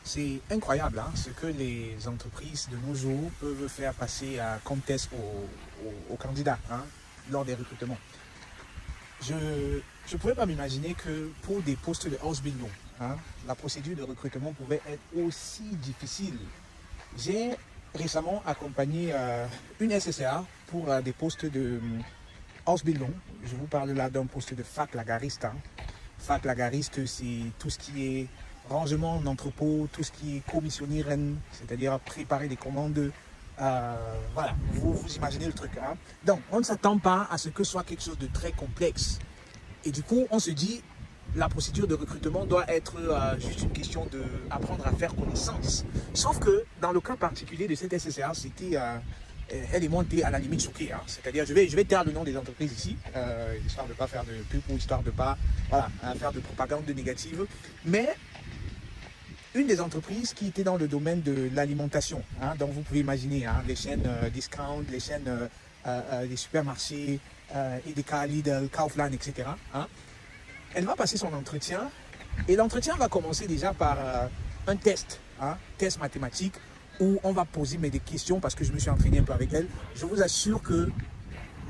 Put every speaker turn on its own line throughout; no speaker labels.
C'est incroyable hein, ce que les entreprises de nos jours peuvent faire passer comme test aux candidats hein, lors des recrutements. Je ne pouvais pas m'imaginer que pour des postes de Ausbildung, hein, la procédure de recrutement pouvait être aussi difficile. J'ai récemment accompagné une SSA pour des postes de Ausbildung. Je vous parle là d'un poste de Fachlageriste. Hein. Fachlageriste, c'est tout ce qui est rangement en entrepôt, tout ce qui est commissionnieren, c'est-à-dire préparer des commandes. Voilà, vous imaginez le truc. Hein? Donc, on ne s'attend pas à ce que ce soit quelque chose de très complexe. Et du coup, on se dit, la procédure de recrutement doit être juste une question d'apprendre à faire connaissance. Sauf que, dans le cas particulier de cette SSA, c'était... elle est montée à la limite choquée. Hein. C'est-à-dire, je vais taire le nom des entreprises ici, histoire de ne pas faire de pub ou histoire de ne pas voilà, faire de propagande négative. Mais une des entreprises qui était dans le domaine de l'alimentation, hein, donc vous pouvez imaginer hein, les chaînes discount, les chaînes des supermarchés, Edeka, Lidl, Kaufland, etc. Hein. Elle va passer son entretien et l'entretien va commencer déjà par un test, hein, test mathématique, où on va poser des questions parce que je me suis entraîné un peu avec elle. Je vous assure que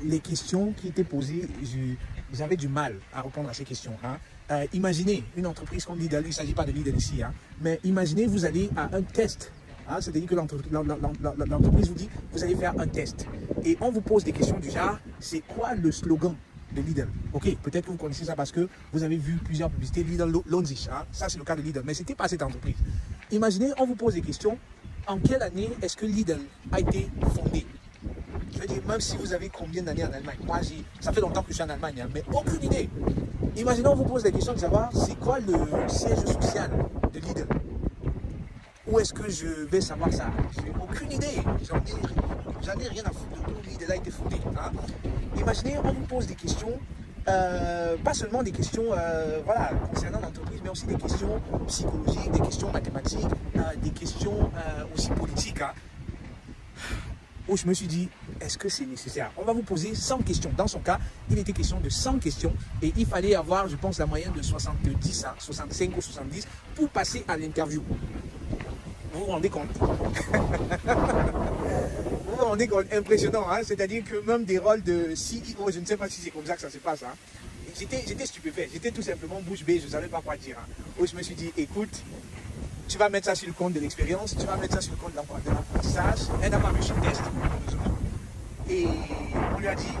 les questions qui étaient posées, j'avais du mal à répondre à ces questions. Hein. Imaginez une entreprise comme Lidl, il ne s'agit pas de Lidl ici, hein, mais imaginez vous allez à un test. Hein, c'est-à-dire que l'entreprise vous dit, vous allez faire un test. Et on vous pose des questions du genre, c'est quoi le slogan de Lidl? Ok, peut-être que vous connaissez ça parce que vous avez vu plusieurs publicités, Lidl lohnt sich. Hein. Ça, c'est le cas de Lidl, mais ce n'était pas cette entreprise. Imaginez, on vous pose des questions. En quelle année est-ce que Lidl a été fondé? Je veux dire, même si vous avez combien d'années en Allemagne? Moi, ça fait longtemps que je suis en Allemagne, hein, mais aucune idée. Imaginons, on vous pose la question de savoir c'est quoi le siège social de Lidl. Où est-ce que je vais savoir ça? J'ai aucune idée. J'en ai rien à foutre de d'où Lidl a été fondé. Hein. Imaginez, on vous pose des questions. Pas seulement des questions voilà, concernant l'entreprise, mais aussi des questions psychologiques, des questions mathématiques, des questions aussi politiques. Hein, où je me suis dit, est-ce que c'est nécessaire? On va vous poser 100 questions. Dans son cas, il était question de 100 questions et il fallait avoir, je pense, la moyenne de 70, hein, 65 ou 70 pour passer à l'interview. Vous vous rendez compte? Vous vous rendez compte? Impressionnant, hein? C'est-à-dire que même des rôles de CEO, je ne sais pas si c'est comme ça que ça se passe. Hein? J'étais stupéfait, j'étais tout simplement bouche bée, je ne savais pas quoi dire. Hein? Où je me suis dit, écoute, tu vas mettre ça sur le compte de l'expérience, tu vas mettre ça sur le compte de l'apprentissage. Elle n'a pas réussi le test, heureusement. Et on lui a dit,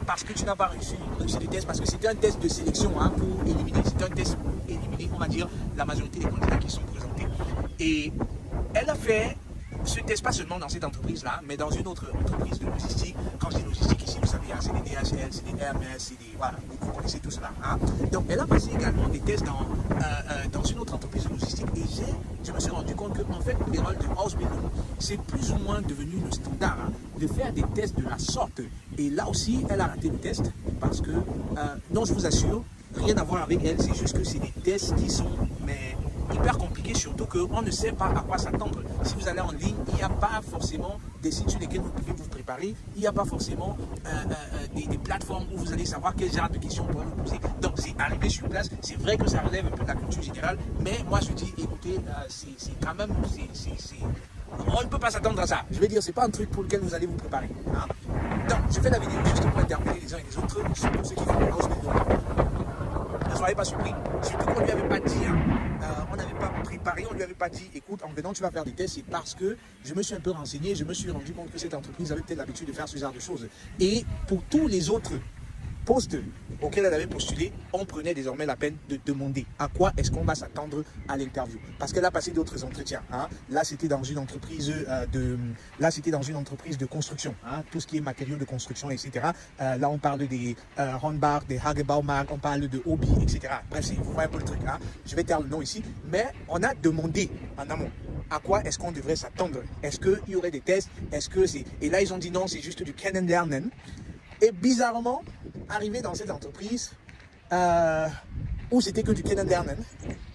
parce que tu n'as pas réussi le test, parce que c'était un test de sélection hein, pour éliminer, c'était un test pour éliminer, on va dire, la majorité des candidats qui sont présentés. Et elle a fait ce test pas seulement dans cette entreprise-là, mais dans une autre entreprise de logistique. Quand je dis logistique ici, vous savez, hein, c'est des DHL, c'est des Hermès, c'est des... Voilà, vous connaissez tout cela. Hein. Donc, elle a passé également des tests dans une autre entreprise de logistique et je me suis rendu compte que, en fait, les rôles de Ausbildung, c'est plus ou moins devenu le standard hein, de faire des tests de la sorte. Et là aussi, elle a raté le test parce que, non, je vous assure, rien à voir avec elle, c'est juste que c'est des tests qui sont... mais hyper compliqué, surtout qu'on ne sait pas à quoi s'attendre. Si vous allez en ligne, il n'y a pas forcément des sites sur lesquels vous pouvez vous préparer, il n'y a pas forcément des plateformes où vous allez savoir quel genre de questions on pourrait vous poser. Donc c'est arrivé sur place, c'est vrai que ça relève un peu de la culture générale, mais moi je dis, écoutez, c'est quand même, on ne peut pas s'attendre à ça. Je veux dire, c'est pas un truc pour lequel vous allez vous préparer. Hein. Donc je fais la vidéo juste pour interpeller les uns et les autres, surtout ceux qui font des Ausbildung. Ne soyez pas surpris, surtout qu'on ne lui avait pas dit, hein, on n'avait pas préparé, on ne lui avait pas dit, écoute, en venant tu vas faire des tests, c'est parce que je me suis un peu renseigné, je me suis rendu compte que cette entreprise avait peut-être l'habitude de faire ce genre de choses. Et pour tous les autres postes auxquels elle avait postulé, on prenait désormais la peine de demander à quoi est-ce qu'on va s'attendre à l'interview. Parce qu'elle a passé d'autres entretiens. Hein. Là, c'était dans une entreprise de construction. Hein. Tout ce qui est matériaux de construction, etc. Là, on parle des Hornbach, des Hagebaumarkt, on parle de Obi, etc. Bref, vous voyez un peu le truc. Hein. Je vais taire le nom ici. Mais on a demandé en amont. À quoi est-ce qu'on devrait s'attendre? Est-ce qu'il y aurait des tests? Est-ce que c'est... Et là, ils ont dit non, c'est juste du Kennenlernen. Et bizarrement, arrivé dans cette entreprise où c'était que du Kennenlernen,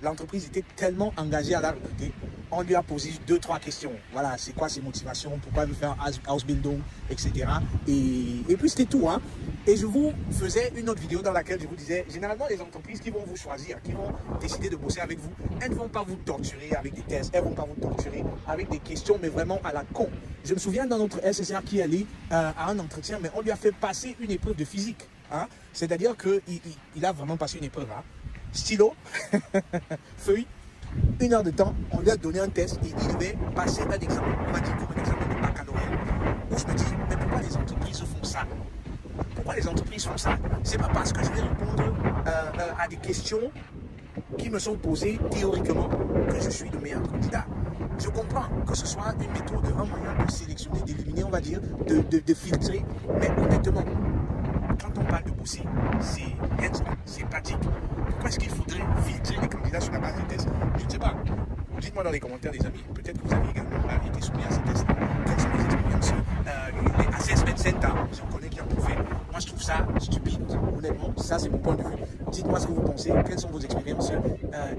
l'entreprise était tellement engagée à la recruter on lui a posé 2-3 questions. Voilà, c'est quoi ses motivations, pourquoi il veut faire house building, etc. Et puis c'était tout. Hein. Et je vous faisais une autre vidéo dans laquelle je vous disais, généralement les entreprises qui vont vous choisir, qui vont décider de bosser avec vous, elles ne vont pas vous torturer avec des tests, elles ne vont pas vous torturer avec des questions, mais vraiment à la con. Je me souviens dans notre SSR qui allait à un entretien, mais on lui a fait passer une épreuve de physique. Hein. C'est-à-dire qu'il a vraiment passé une épreuve. Hein. Stylo, feuille, 1 heure de temps, on lui a donné un test et il devait passer un examen, on va dire comme un examen de baccalauréat. Où je me dis, mais pourquoi les entreprises font ça? Pourquoi les entreprises font ça? C'est pas parce que je vais répondre à des questions qui me sont posées théoriquement que je suis le meilleur candidat. Je comprends que ce soit une méthode, un moyen de sélectionner, d'éliminer, on va dire, de filtrer. Mais honnêtement, quand on parle de bosser, c'est pratique. Pourquoi est-ce qu'il faudrait filtrer les candidats sur la base des tests? Je ne sais pas. Dites-moi dans les commentaires, les amis. Peut-être que vous avez également été soumis à ces tests. Quelles sont les expériences? Les assessment centers, je connais qui en ont fait. Moi, je trouve ça stupide. Honnêtement, ça, c'est mon point de vue. Dites-moi ce que vous pensez. Quelles sont vos expériences?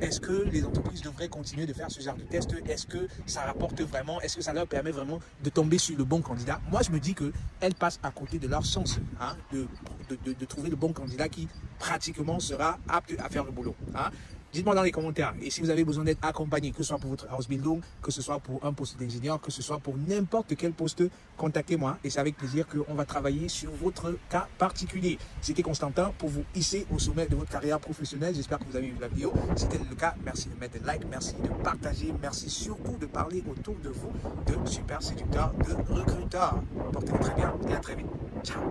Est-ce que les entreprises devraient continuer de faire ce genre de tests? Est-ce que ça rapporte vraiment? Est-ce que ça leur permet vraiment de tomber sur le bon candidat? Moi, je me dis qu'elles passent à côté de leur chance hein, de trouver le bon candidat qui pratiquement sera apte à faire le boulot. Hein. Dites-moi dans les commentaires. Et si vous avez besoin d'être accompagné, que ce soit pour votre house building, que ce soit pour un poste d'ingénieur, que ce soit pour n'importe quel poste, contactez-moi. Et c'est avec plaisir qu'on va travailler sur votre cas particulier. C'était Constantin pour vous hisser au sommet de votre carrière professionnelle. J'espère que vous avez vu la vidéo. Si c'était le cas, merci de mettre un like, merci de partager, merci surtout de parler autour de vous de super séducteurs, de recruteurs. Portez-vous très bien et à très vite. Ciao.